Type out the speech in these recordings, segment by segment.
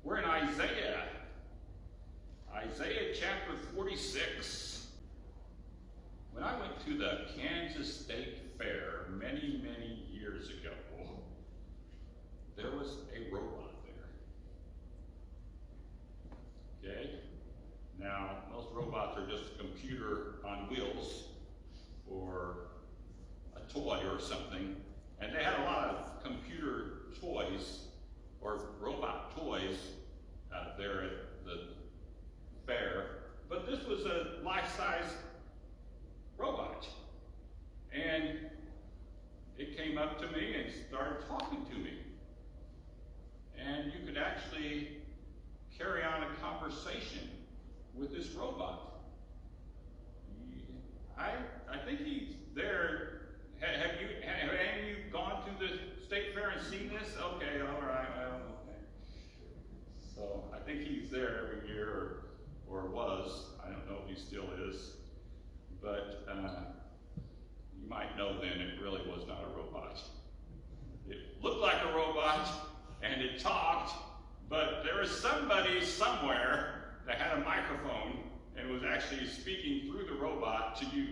We're in Isaiah. Isaiah chapter 46. When I went to the Kansas State Fair many, many years ago, there was a robot there. Okay? Now, most robots are just a computer on wheels or a toy or something. And they had a lot of computer toys or robot toys there at the fair. But this was a life-size robot. And it came up to me and started talking to me. And you could actually carry on a conversation with this robot. I think he's there. Have any of you gone to the state fair and seen this? Okay, all right, well, okay. So I think he's there every year, or was. I don't know if he still is. But you might know then it really was not a robot. It looked like a robot, and it talked, but there was somebody somewhere that had a microphone and was actually speaking through the robot to you.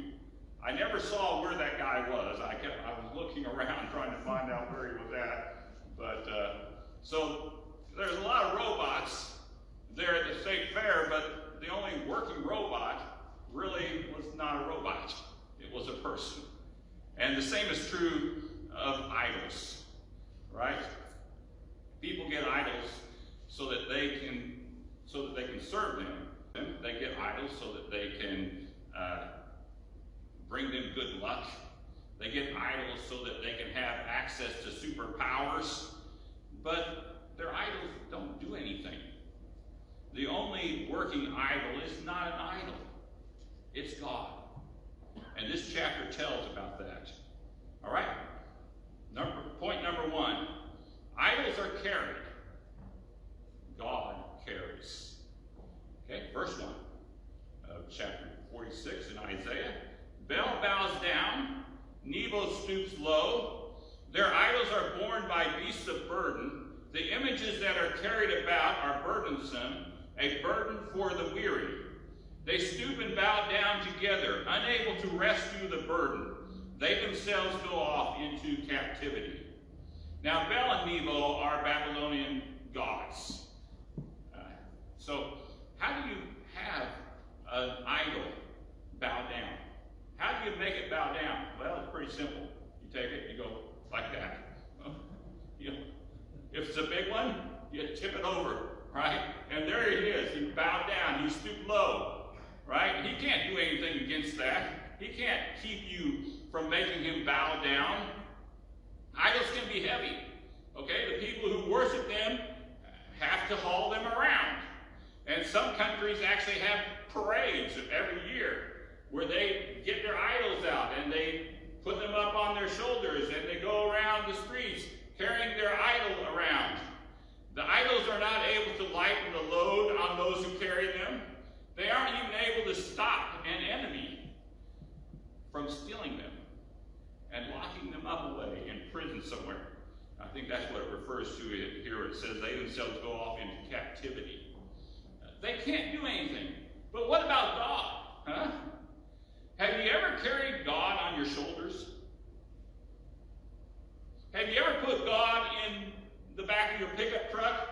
I never saw where that guy was. I was looking around trying to find out where he was at. But so there's a lot of robots there at the state fair, but the only working robot really was not a robot. It was a person. And the same is true of idols, right? People get idols so that they can serve them. They get idols so that they can bring them good luck. They get idols so that they can have access to superpowers. But their idols don't do anything. The only working idol is not an idol. It's God. And this chapter tells about that. All right? Point number one. Idols are carried. God carries. Okay, verse 1 of chapter 46 in Isaiah. Bel bows down, Nebo stoops low. Their idols are borne by beasts of burden. The images that are carried about are burdensome, a burden for the weary. They stoop and bow down together, unable to rescue the burden. They themselves go off into captivity. Now, Bel and Nebo are Babylonian gods. So, how do you have an idol bow down? How do you make it bow down? Well, it's pretty simple. You take it, you go like that. If it's a big one, you tip it over, right? And there he is. He bowed down. He stooped low, right? He can't do anything against that. He can't keep you from making him bow down. Idols can be heavy, okay? The people who worship them have to haul them around. And some countries actually have parades every year where they get their idols out and they put them up on their shoulders and they go around the streets carrying their idol around. The idols are not able to lighten the load on those who carry them. They aren't even able to stop an enemy from stealing them and locking them up away in prison somewhere. I think that's what it refers to here. It says they themselves go off into captivity. They can't do anything. But what about God? Huh? Have you ever carried God on your shoulders? Have you ever put God in the back of your pickup truck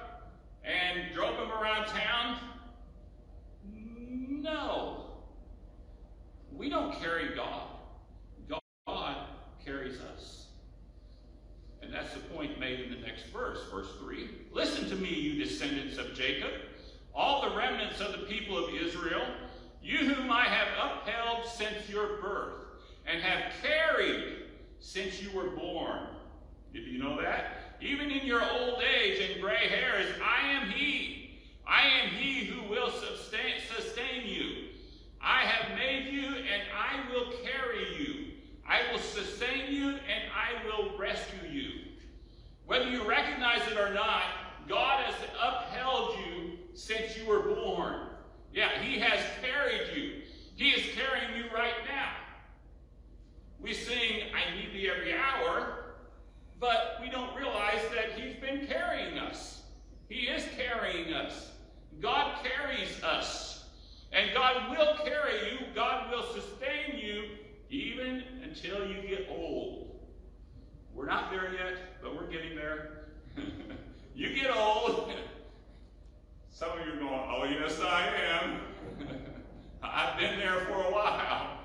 and drove him around town? No. We don't carry God. God carries us. And that's the point made in the next verse, verse 3. Listen to me, you descendants of Jacob, all the remnants of the people of Israel, you whom I have upheld since your birth, and have carried since you were born. Did you know that? Even in your old age and gray hairs, I am he. I am he who will sustain you. I have made you, and I will carry you. I will sustain you, and I will rescue you. Whether you recognize it or not, God has upheld you since you were born. Yeah, he has carried you. He is carrying you right now. We sing, I need thee every hour, but we don't realize that he's been carrying us. He is carrying get old. We're not there yet, but we're getting there. You get old. Some of you are going, oh yes I am. I've been there for a while.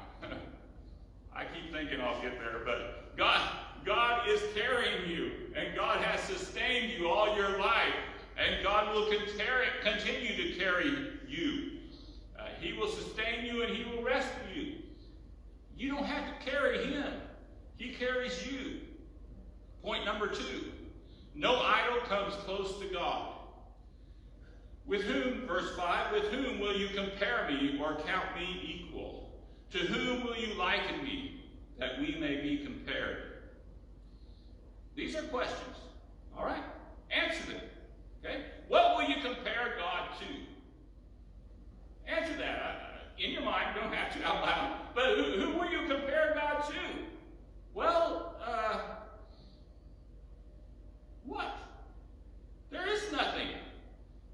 I keep thinking I'll get there, but God is carrying you, and God has sustained you all your life, and God will continue to carry you. He will sustain you, and He will rescue you. You don't have to carry Him. He carries you. Point number 2. No idol comes close to God. With whom, verse 5, with whom will you compare me or count me equal? To whom will you liken me, that we may be compared? These are questions. All right? Answer them. Okay? What will you compare God to? Answer that. In your mind, you don't have to out loud. But who will you compare God to? Well, what? There is nothing.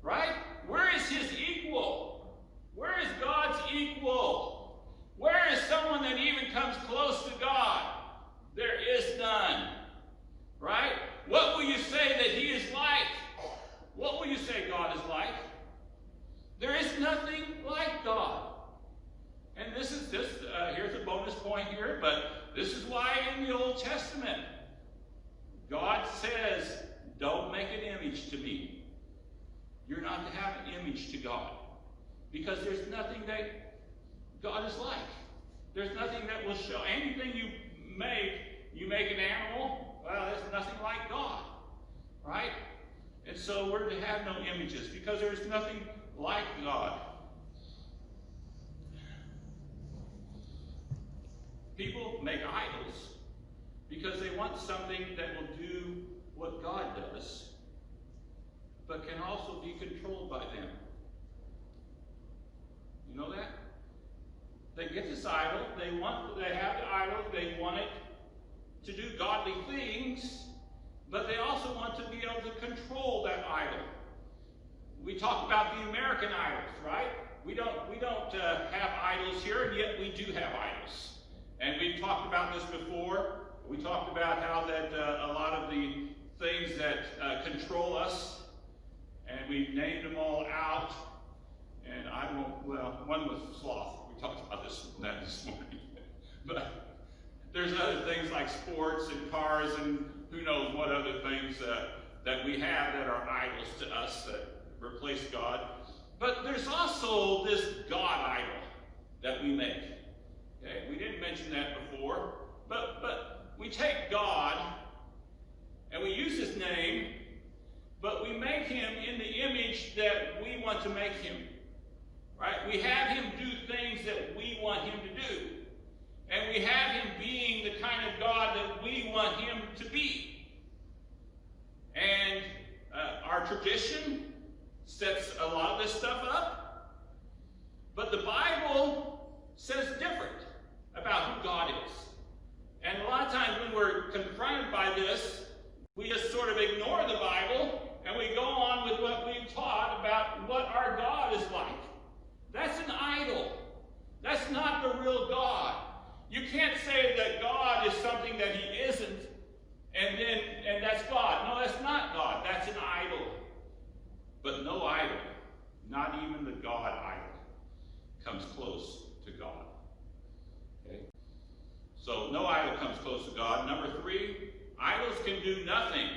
Right? Where is His equal? Where is God's equal? Where is someone that even comes close to God? There is none. Right? What will you say that He is like? What will you say God is like? There is nothing like God. And this is just, here's a bonus point here, but this is why in the Old Testament, God says, don't make an image to me. You're not to have an image to God. Because there's nothing that God is like. There's nothing that will show. Anything you make an animal, well, there's nothing like God. Right? And so we're to have no images because there's nothing like God. People make idols because they want something that will do what God does, but can also be controlled by them. You know that? They get this idol, they have the idol, they want it to do godly things, but they also want to be able to control that idol. We talk about the American idols, right? We don't have idols here, and yet we do have idols. And we've talked about this before. We talked about how that a lot of the things that control us, and we've named them all out. And I won't, well, one was sloth. We talked about this morning. But there's other things like sports and cars and who knows what other things that we have that are idols to us that replace God. But there's also this God idol that we make. Okay, we didn't mention that before, but we take God and we use His name, but we make Him in the image that we want to make Him. Right? We have Him do things that we want Him to do. And we have Him being the kind of God that we want Him to be. And our tradition sets a lot of this stuff up. But the Bible says different about who God is. And a lot of times when we're confronted by this, we just sort of ignore the Bible and we go on with what we've taught about what our God is like. That's an idol. That's not the real God. You can't say that God is something that He isn't, and that's God. No, that's not God. That's an idol. But no idol, not even the God idol, comes close to God. Okay? So no idol comes close to God. Number 3, idols can do nothing.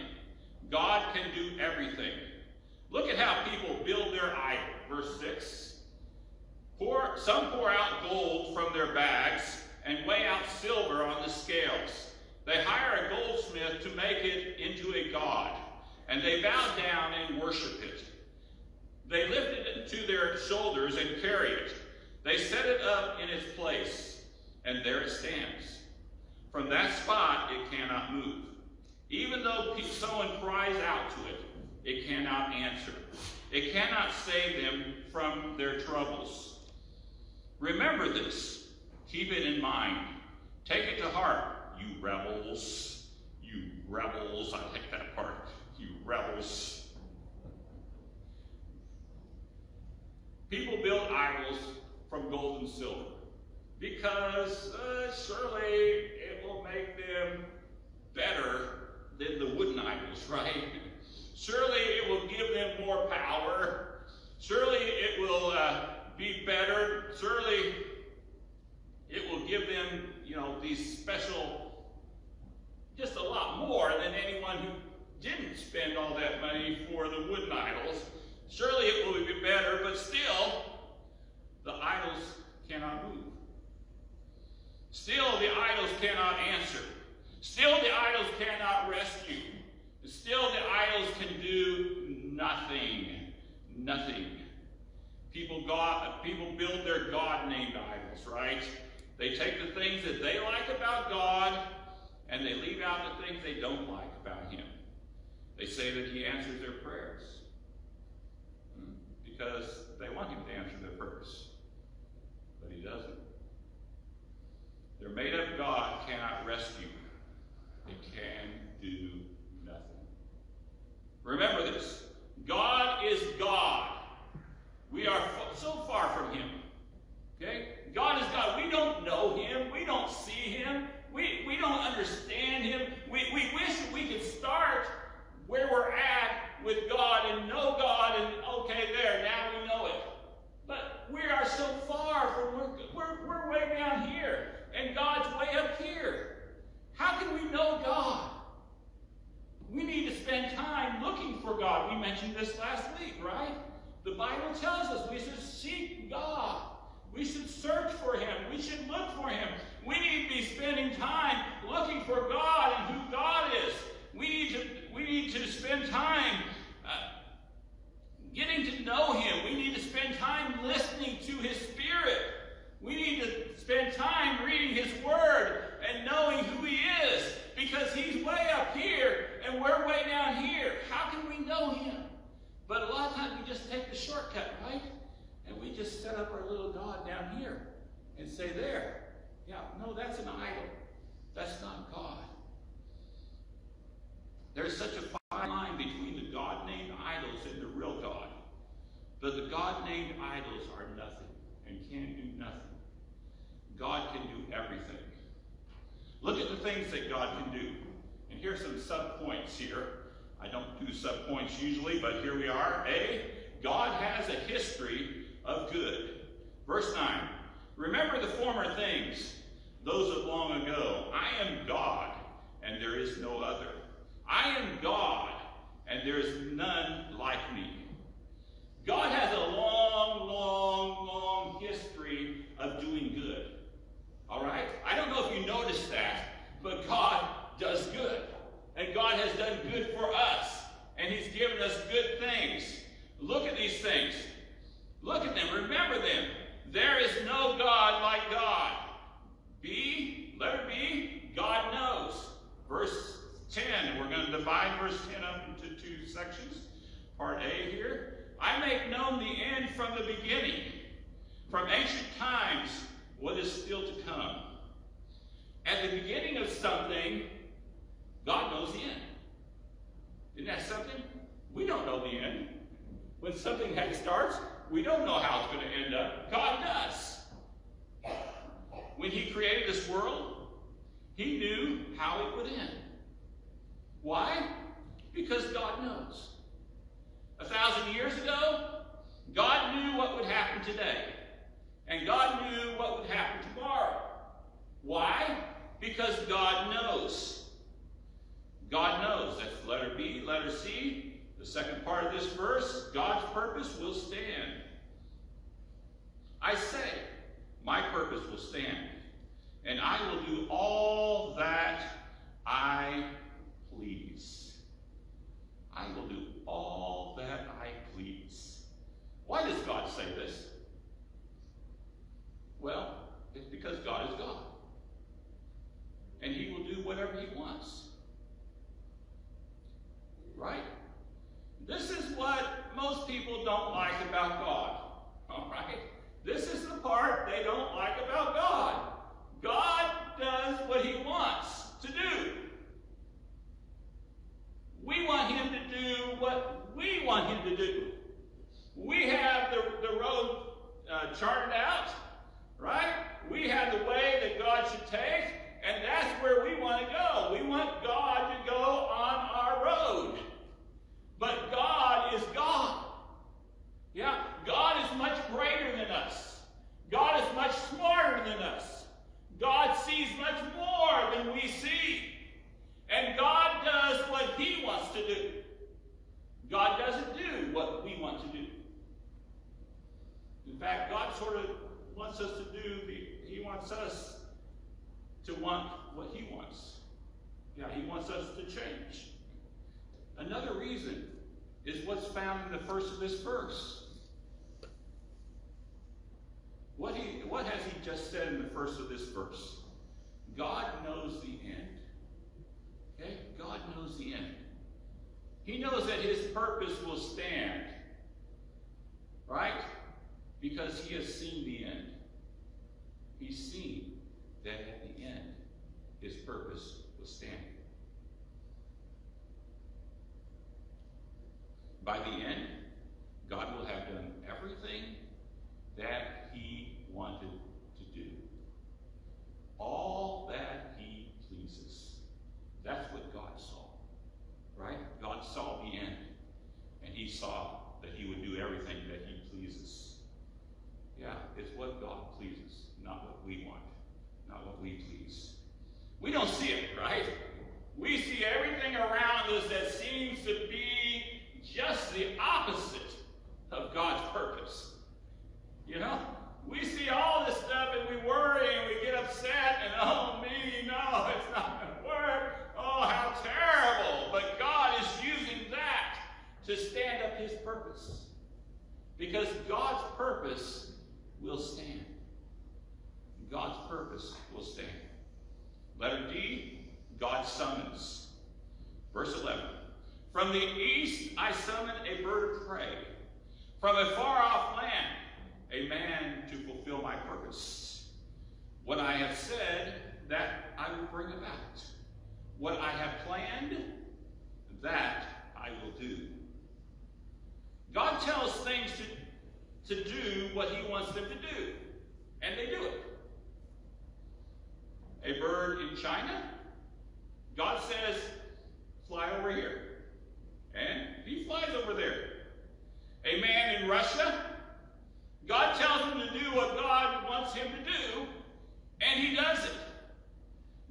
God can do everything. Look at how people build their idol. Verse 6. Some pour out gold from their bags and weigh out silver on the scales. They hire a goldsmith to make it into a god, and they bow down and worship it. They lift it to their shoulders and carry it. They set it up in its place, and there it stands. From that spot, it cannot move. Even though someone cries out to it, it cannot answer. It cannot save them from their troubles. Remember this. Keep it in mind. Take it to heart, you rebels. You rebels. I like that part. You rebels. People build idols from gold and silver because surely it will make them better than the wooden idols, right? Surely it will give them more power. Surely it will be better. Surely it will give them, these special, just a lot more than anyone who didn't spend all that money for the wooden idols. Surely it will be better, but still, the idols cannot move. Still, the idols cannot answer. Still, the idols cannot rescue. Still, the idols can do nothing. Nothing. People build their God-named idols, right? They take the things that they like about God, and they leave out the things they don't like about him. They say that he answers their prayers because they want him to answer their prayers, but he doesn't. Their made-up God cannot rescue. It can do nothing. Remember this. God is God. We are so far from him. Okay? God is God. We don't know him. We don't see him. We don't understand him. We wish that we could start where we're at with God and know God and, okay, there, now we know it. But we are so far from, we're way down here. And God's way up here. How can we know God? We need to spend time looking for God. We mentioned this last week, right? The Bible tells us we should seek God. We should search for him. We should look for him. We need to be spending time looking for God and who God is. We need to spend time getting to know him. We need to spend time listening to his Spirit. We need to spend time reading his word and knowing who he is, because he's way up here and we're way down here. How can we know him? But a lot of times we just take the shortcut, right? And we just set up our little God down here and say, there. Yeah, no, that's an idol. That's not God. There's such a fine line between the God-named idols and the real God. But the God-named idols are nothing and can do nothing. God can do everything. Look at the things that God can do. And here's some sub-points here. I don't do sub-points usually, but here we are. A, God has a history of good. Verse 9, remember the former things, those of long ago. I am God, and there is no other. I am God, and there is none like me. God has a long, long, long history of doing good. All right? I don't know if you noticed that, but God does good. And God has done good for us. And he's given us good things. Look at these things. Look at them. Remember them. There is no God like God. B, letter B, God knows. Verse 10, and we're going to divide verse 10 up into two sections. Part A here. I make known the end from the beginning, from ancient times, what is still to come. At the beginning of something, God knows the end. Isn't that something? We don't know the end. When something starts, we don't know how it's going to end up. God does. When he created this world, he knew how it would end. Why? Because God knows. 1,000 years ago, God knew what would happen today. And God knew what would happen tomorrow. Why? Because God knows. God knows. That's letter B. Letter C, the second part of this verse, God's purpose will stand. I say, my purpose will stand, and I will do all that I please. I will do all that I please. Why does God say this? Well, it's because God is God. And he will do whatever he wants. Right? This is what most people don't like about God. All right? This is the part they don't like about God. God does what he wants to do. We want him to do what we want him to do. We have the road charted out, right? We have the way that God should take, and that's where we want sort of wants us to do, he wants us to want what he wants. Yeah, he wants us to change. Another reason is what's found in the first of this verse. What has he just said in the first of this verse? God knows the end. Okay? God knows the end. He knows that his purpose will stand. Right? Because he has seen the end. He's seen that at the end, his purpose will stand. By the end, God will have done everything that he wanted to do. All that he pleases. That's what God saw. Right? God saw the end. And he saw that he would do everything that he pleases. Yeah, it's what God pleases, not what we want, not what we please. We don't see it, right? We see everything around us that seems to be just the opposite of God's purpose. You know? We see all this stuff and we worry and we get upset and, oh me, no, it's not going to work. Oh, how terrible. But God is using that to stand up his purpose. Because God's purpose will stand. God's purpose will stand. Letter D, God summons. Verse 11. From the east I summon a bird of prey. From a far-off land, a man to fulfill my purpose. What I have said, that I will bring about. What I have planned, that I will do. God tells things to do what he wants them to do. And they do it. A bird in China, God says, fly over here. And he flies over there. A man in Russia, God tells him to do what God wants him to do, and he does it.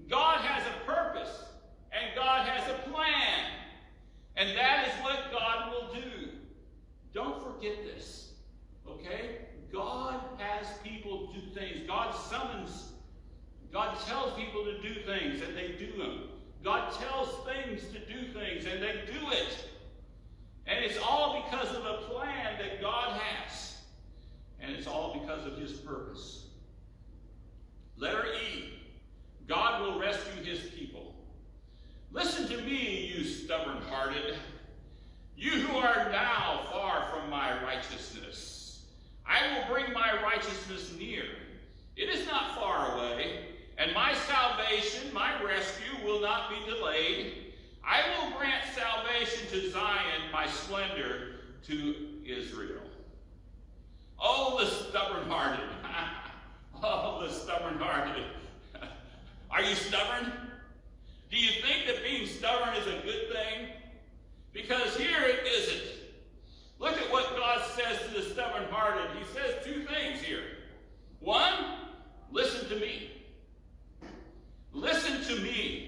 God has a purpose, and God has a plan. And that is what God will do. Don't forget this, okay? God has people do things. God summons, God tells people to do things, and they do them. God tells things to do things, and they do it. And it's all because of a plan that God has. And it's all because of his purpose. Letter E, God will rescue his people. Listen to me, you stubborn-hearted, you who are now far from my righteousness. I will bring my righteousness near. It is not far away, and my salvation, my rescue, will not be delayed. I will grant salvation to Zion, my splendor to Israel. Oh, the stubborn-hearted. Oh, the stubborn-hearted. Are you stubborn? Do you think that being stubborn is a good thing? Because here it isn't. Look at what God says to the stubborn-hearted. He says two things here. One, listen to me. Listen to me.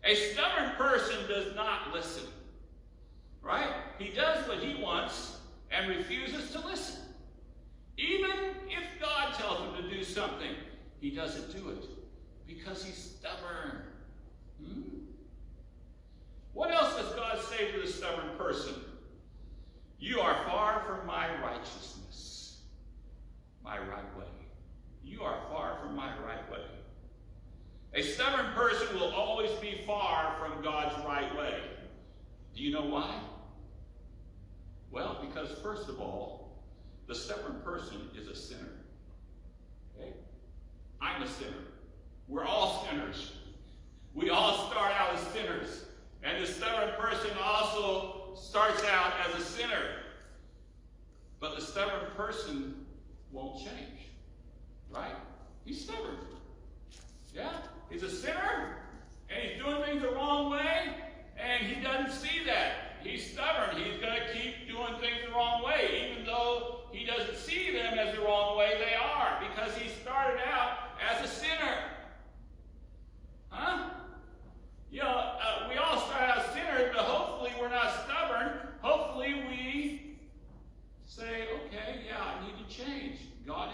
A stubborn person does not listen. Right? He does what he wants and refuses to listen. Even if God tells him to do something, he doesn't do it because he's stubborn. What else does God say to the stubborn person? You are far from my righteousness, my right way. You are far from my right way. A stubborn person will always be far from God's right way. Do you know why? Well, because first of all, the stubborn person is a sinner. Okay? I'm a sinner. We're all sinners. We all start out as sinners. And the stubborn person also starts out as a sinner. But the stubborn person won't change. Right? He's stubborn. Yeah? He's a sinner, and he's doing things the wrong way, and he doesn't see that. He's stubborn. He's going to keep doing things the wrong way, even though he doesn't see them as the wrong way they are, because he started out as a sinner. Huh? You know, we all start out as sinners, but hopefully we're not stubborn. Hopefully we say, okay, yeah, I need to change. God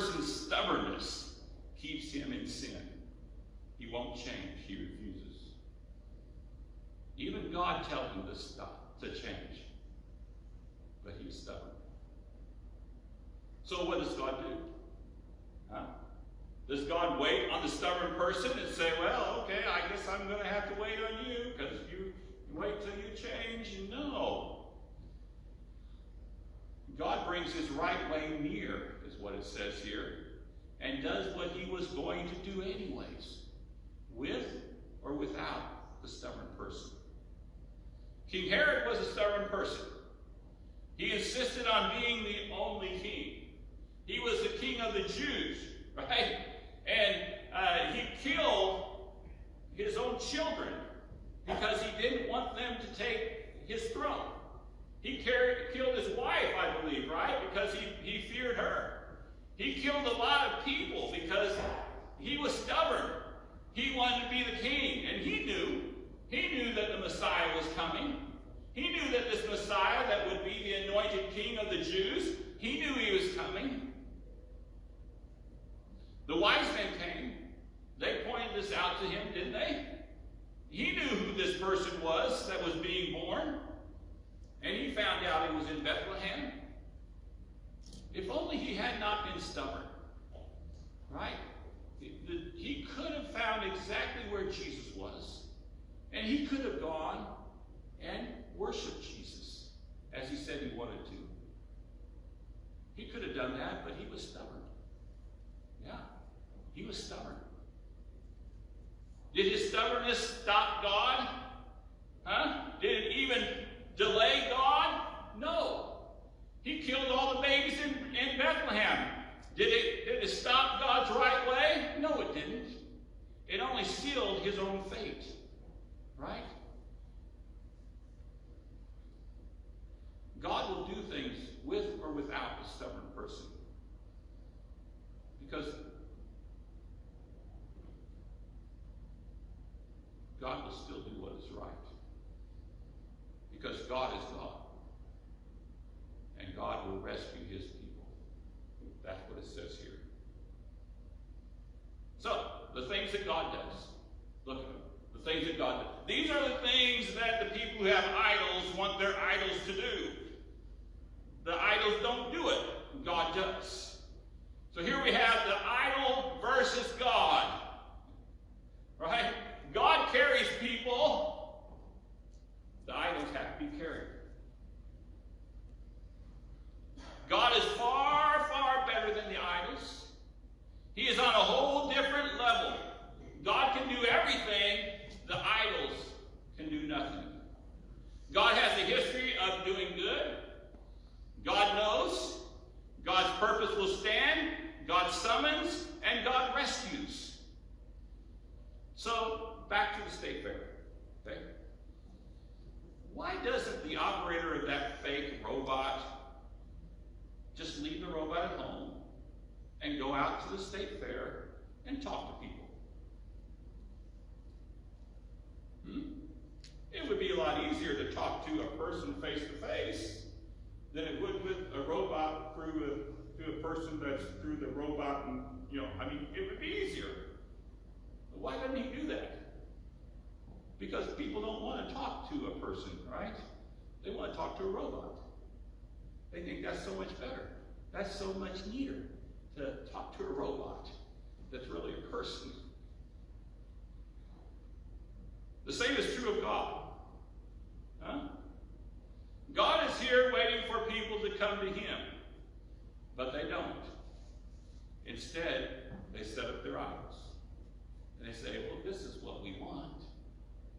person's stubbornness keeps him in sin. He won't change. He refuses. Even God tells him to stop, to change. But he's stubborn. So what does God do? Huh? Does God wait on the stubborn person and say, well, okay, I guess I'm going to have to wait on you because you wait till you change? No. God brings his right way near, is what it says here, and does what he was going to do anyways, with or without the stubborn person. King Herod was a stubborn person. He insisted on being the only king. He was the king of the Jews, right? And he killed his own children because he didn't want them to take his throne. He killed his wife, I believe, right? Because he feared her. He killed a lot of people because he was stubborn. He wanted to be the king, and he knew that the Messiah was coming. He knew that this Messiah that would be the anointed king of the Jews, he knew he was coming. The wise men came. They pointed this out to him, didn't they? He knew who this person was that was being born. And he found out he was in Bethlehem. If only he had not been stubborn. Right? He could have found exactly where Jesus was. And he could have gone and worshiped Jesus as he said he wanted to. He could have done that, but he was stubborn. Yeah, he was stubborn. Did his stubbornness stop God? Huh? Did it even delay God? No. He killed all the babies in Bethlehem. Did it stop God's right way? No, it didn't. It only sealed his own fate. Right? God will do things with or without a stubborn person. Because God will still do what is right. Because God is God. And God will rescue his people. That's what it says here. So, the things that God does. Look at them. The things that God does. These are the things that the people who have idols want their idols to do. The idols don't do it. God does. So here we have the idol versus God. Right? God carries people. The idols have to be carried. God is far, far better than the idols. He is on a whole different level. God can do everything. The idols can do nothing. God has a history of doing good. God knows. God's purpose will stand. God summons. And God rescues. So, back to the state fair. Okay? Why doesn't the operator of that fake robot just leave the robot at home and go out to the state fair and talk to people? It would be a lot easier to talk to a person face to face than it would with a robot through a person that's through the robot, and it would be easier. But why doesn't he do that? Because people don't want to talk to a person, right? They want to talk to a robot. They think that's so much better. That's so much neater to talk to a robot that's really a person. The same is true of God. Huh? God is here waiting for people to come to him. But they don't. Instead, they set up their idols. And they say, well, this is what we want.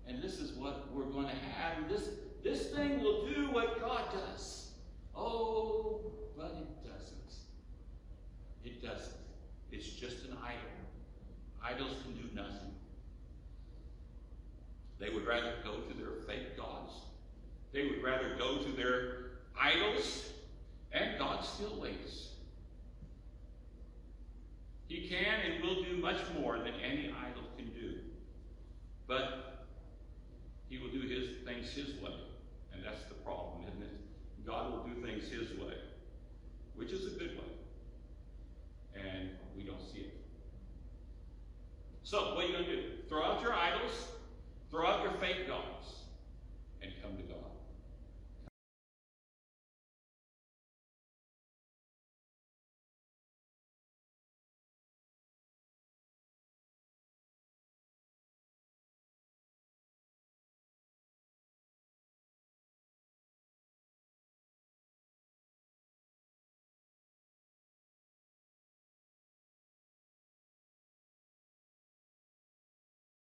And this is what we're going to have. And this thing will do what God does. Oh, but it doesn't. It doesn't. It's just an idol. Idols can do nothing. They would rather go to their fake gods. They would rather go to their idols, and God still waits. He can and will do much more than any idol can do. But he will do his things his way. And that's the problem, isn't it? God will do things his way, which is a good way. and we don't see it. So, what are you going to do? Throw out your idols, throw out your fake gods.